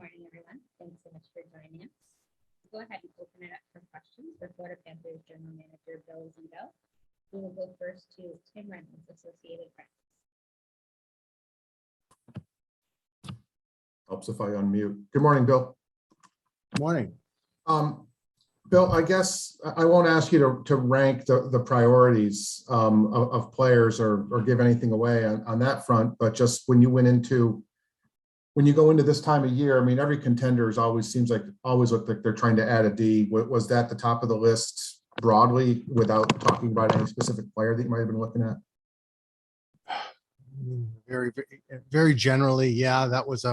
morning, everyone. Thanks so much for joining us. Go ahead and open it up for questions for Florida Panthers General Manager Bill Zito. We will go first to Tim Reynolds, Associated Press. Helps if I unmute. Good morning, Bill. Morning. Bill, I guess I won't ask you to rank the priorities of players or give anything away on that front, but just when you go into this time of year, I mean, every contender always look like they're trying to add a D. Was that the top of the list broadly without talking about any specific player that you might have been looking at? Very, very generally, yeah, that was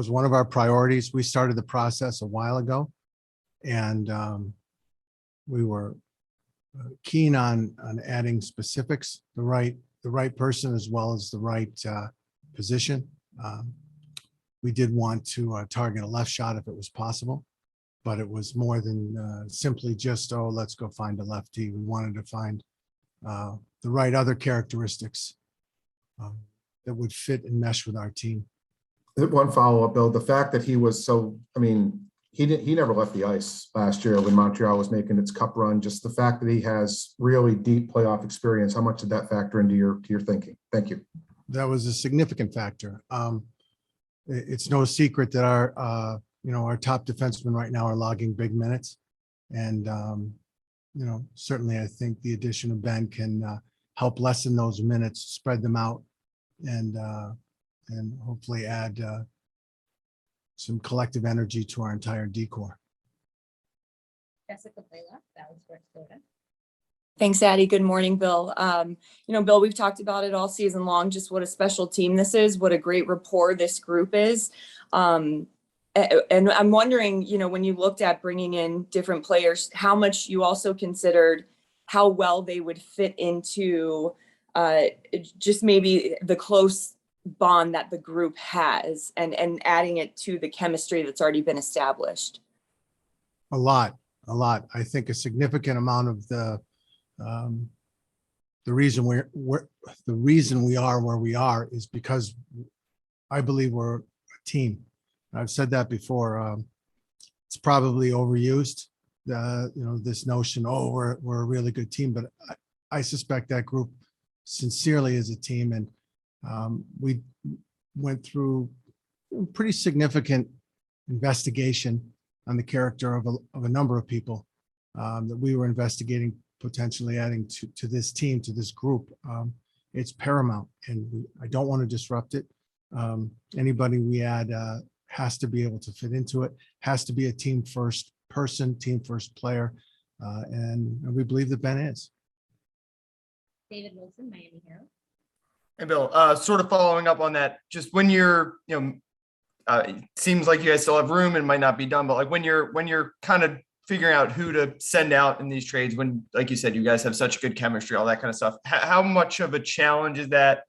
one of our priorities. We started the process a while ago, and we were keen on adding specifics, the right person as well as the right position. We did want to target a left shot if it was possible, but it was more than simply just, oh, let's go find a lefty. We wanted to find the right other characteristics that would fit and mesh with our team. One follow-up, Bill, the fact that he was so, I mean, he never left the ice last year when Montreal was making its cup run. Just the fact that he has really deep playoff experience, how much did that factor into your thinking? Thank you. That was a significant factor. It's no secret that our top defensemen right now are logging big minutes, and certainly I think the addition of Ben can help lessen those minutes, spread them out, and hopefully add some collective energy to our entire decor. Jessica Blaylock, Valley Sports Florida. Thanks, Addie. Good morning, Bill. Bill, we've talked about it all season long, just what a special team this is, what a great rapport this group is. And I'm wondering, when you looked at bringing in different players, how much you also considered how well they would fit into just maybe the close bond that the group has and adding it to the chemistry that's already been established. A lot. I think a significant amount of the reason we are where we are is because I believe we're a team. I've said that before. It's probably overused, this notion, oh, we're a really good team, but I suspect that group sincerely is a team, and we went through pretty significant investigation on the character of a number of people that we were investigating, potentially adding to this team, to this group. It's paramount, and I don't want to disrupt it. Anybody we add has to be able to fit into it, has to be a team first person, team first player, and we believe that Ben is. David Wilson, Miami Herald. Hey, Bill, sort of following up on that, just when you're, it seems like you guys still have room and might not be done, but like when you're kind of figuring out who to send out in these trades, when, like you said, you guys have such good chemistry, all that kind of stuff, how much of a challenge is that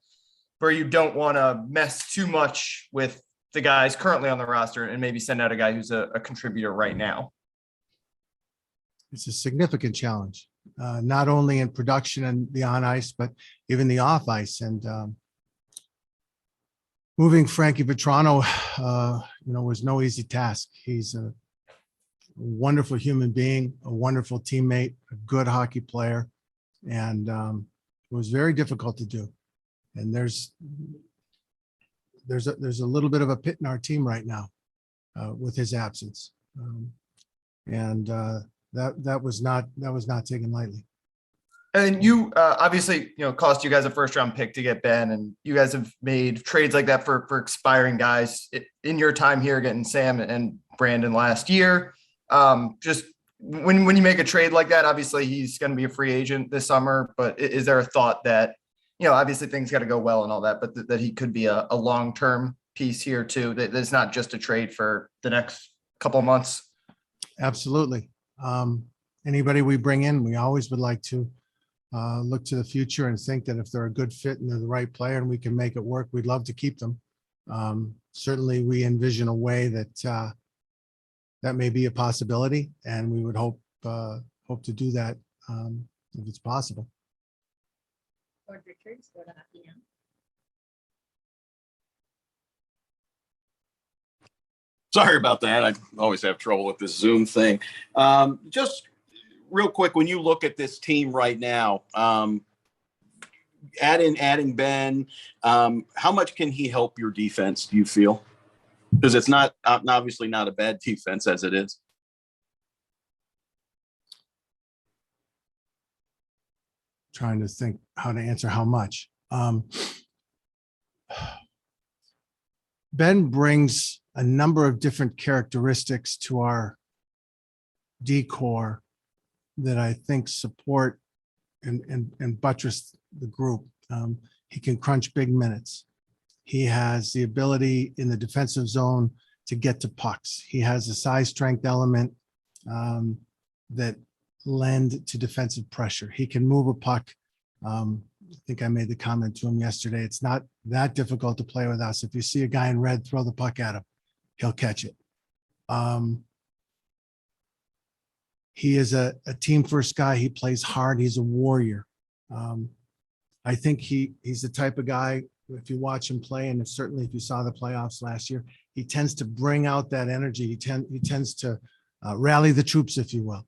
where you don't want to mess too much with the guys currently on the roster and maybe send out a guy who's a contributor right now? It's a significant challenge, not only in production and the on ice, but even the off ice. And moving Frank Vatrano, was no easy task. He's a wonderful human being, a wonderful teammate, a good hockey player, and it was very difficult to do. And there's a little bit of a pit in our team right now with his absence, that was not taken lightly. And you obviously, cost you guys a first round pick to get Ben, and you guys have made trades like that for expiring guys in your time here, getting Sam and Brandon last year. Just when you make a trade like that, obviously he's going to be a free agent this summer, but is there a thought that, obviously things got to go well and all that, but that he could be a long-term piece here too, that it's not just a trade for the next couple of months? Absolutely. Anybody we bring in, we always would like to look to the future and think that if they're a good fit and they're the right player and we can make it work, we'd love to keep them. Certainly we envision a way that that may be a possibility, and we would hope to do that if it's possible. Lord Richards, Floridahockeynow. Sorry about that. I always have trouble with this Zoom thing. Just real quick, when you look at this team right now, adding Ben, how much can he help your defense, do you feel? Because it's not obviously not a bad defense as it is. Trying to think how to answer how much. Ben brings a number of different characteristics to our decor that I think support and buttress the group. He can crunch big minutes. He has the ability in the defensive zone to get to pucks. He has a size strength element that lend to defensive pressure. He can move a puck. I think I made the comment to him yesterday. It's not that difficult to play with us. If you see a guy in red, throw the puck at him, he'll catch it. He is a team first guy. He plays hard. He's a warrior. I think he's the type of guy, if you watch him play, and certainly if you saw the playoffs last year, he tends to bring out that energy. He tends to rally the troops, if you will,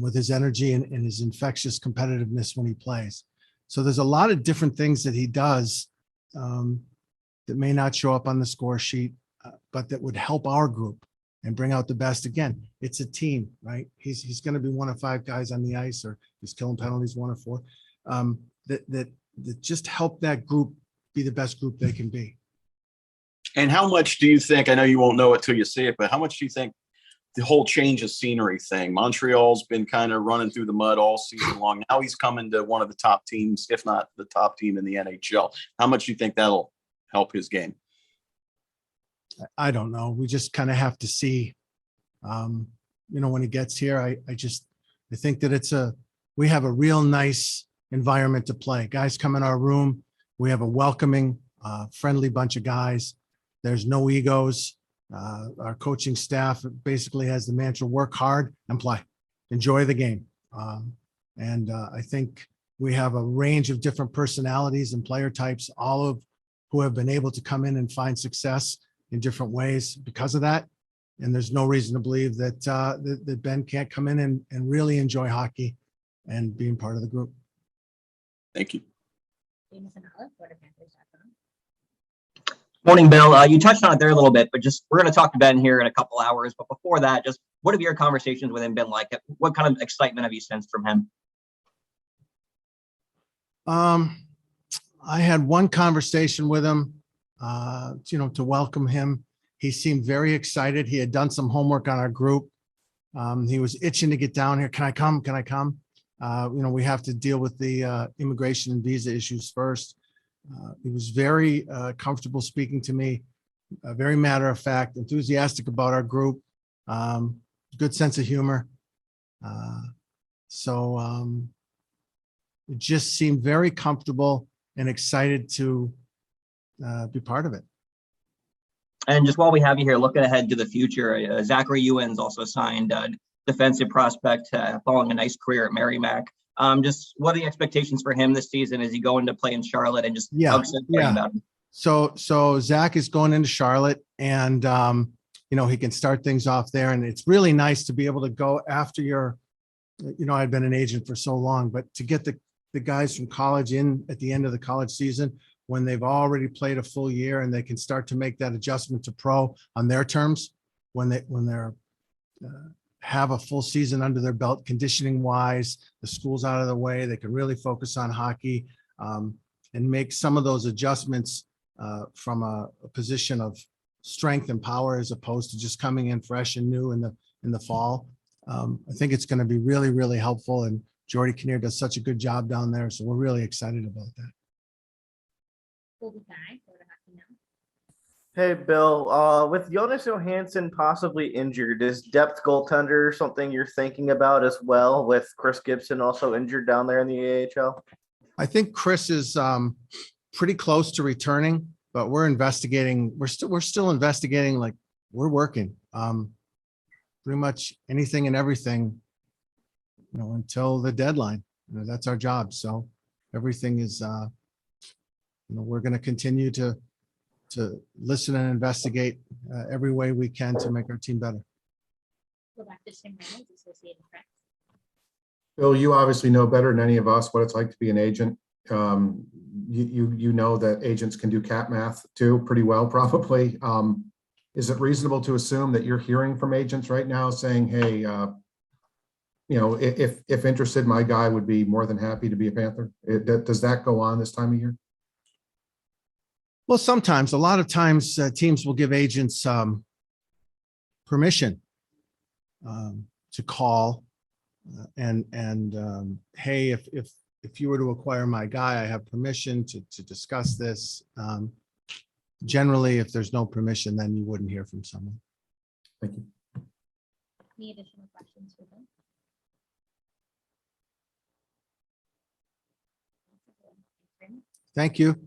with his energy and his infectious competitiveness when he plays. So there's a lot of different things that he does that may not show up on the score sheet, but that would help our group and bring out the best. Again, it's a team, right? He's going to be one of 5 guys on the ice, or he's killing penalties 1 of 4. That just help that group be the best group they can be. And how much do you think, I know you won't know it till you see it, but how much do you think the whole change of scenery thing, Montreal's been kind of running through the mud all season long. Now he's coming to one of the top teams, if not the top team in the NHL. How much do you think that'll help his game? I don't know. We just kind of have to see, when he gets here. I think that we have a real nice environment to play. Guys come in our room. We have a welcoming, friendly bunch of guys. There's no egos. Our coaching staff basically has the mantra: work hard and play, enjoy the game. And I think we have a range of different personalities and player types, all of who have been able to come in and find success in different ways because of that. And there's no reason to believe that Ben can't come in and really enjoy hockey and being part of the group. Thank you. Jameson Olive, Floridahockeynow.com. Morning, Bill. You touched on it there a little bit, but we're going to talk to Ben here in a couple hours. But before that, just what have your conversations with him been like? What kind of excitement have you sensed from him? I had one conversation with him, to welcome him. He seemed very excited. He had done some homework on our group. He was itching to get down here. Can I come? Can I come? We have to deal with the immigration and visa issues first. He was very comfortable speaking to me, very matter of fact, enthusiastic about our group, good sense of humor. It just seemed very comfortable and excited to be part of it. And just while we have you here, looking ahead to the future, Zachary Ewens also signed defensive prospect following a nice career at Merrimack. Just what are the expectations for him this season? Is he going to play in Charlotte? And just how excited are you about him? So Zach is going into Charlotte, and he can start things off there. And it's really nice to be able to go after your, I've been an agent for so long, but to get the guys from college in at the end of the college season when they've already played a full year and they can start to make that adjustment to pro on their terms when they're have a full season under their belt, conditioning wise, the school's out of the way, they can really focus on hockey and make some of those adjustments from a position of strength and power as opposed to just coming in fresh and new in the fall. I think it's going to be really, really helpful, and Jordy Kinnear does such a good job down there, so we're really excited about that. Hey, Bill, with Jonas Johansson possibly injured, is depth goaltender something you're thinking about as well, with Chris Gibson also injured down there in the AHL? I think Chris is pretty close to returning, but we're investigating. We're still investigating, like we're working pretty much anything and everything, until the deadline. That's our job. So everything is, we're going to continue to to listen and investigate every way we can to make our team better. Go back to Tim Reynolds, Associated Press. Bill, you obviously know better than any of us what it's like to be an agent. You know that agents can do cat math too pretty well, probably. Is it reasonable to assume that you're hearing from agents right now saying, hey, if interested, my guy would be more than happy to be a Panther? Does that go on this time of year? Well, sometimes, a lot of times, teams will give agents permission to call and hey, if you were to acquire my guy, I have permission to discuss this. Generally, if there's no permission, then you wouldn't hear from someone. Thank you. Any additional questions for Bill? Thank you.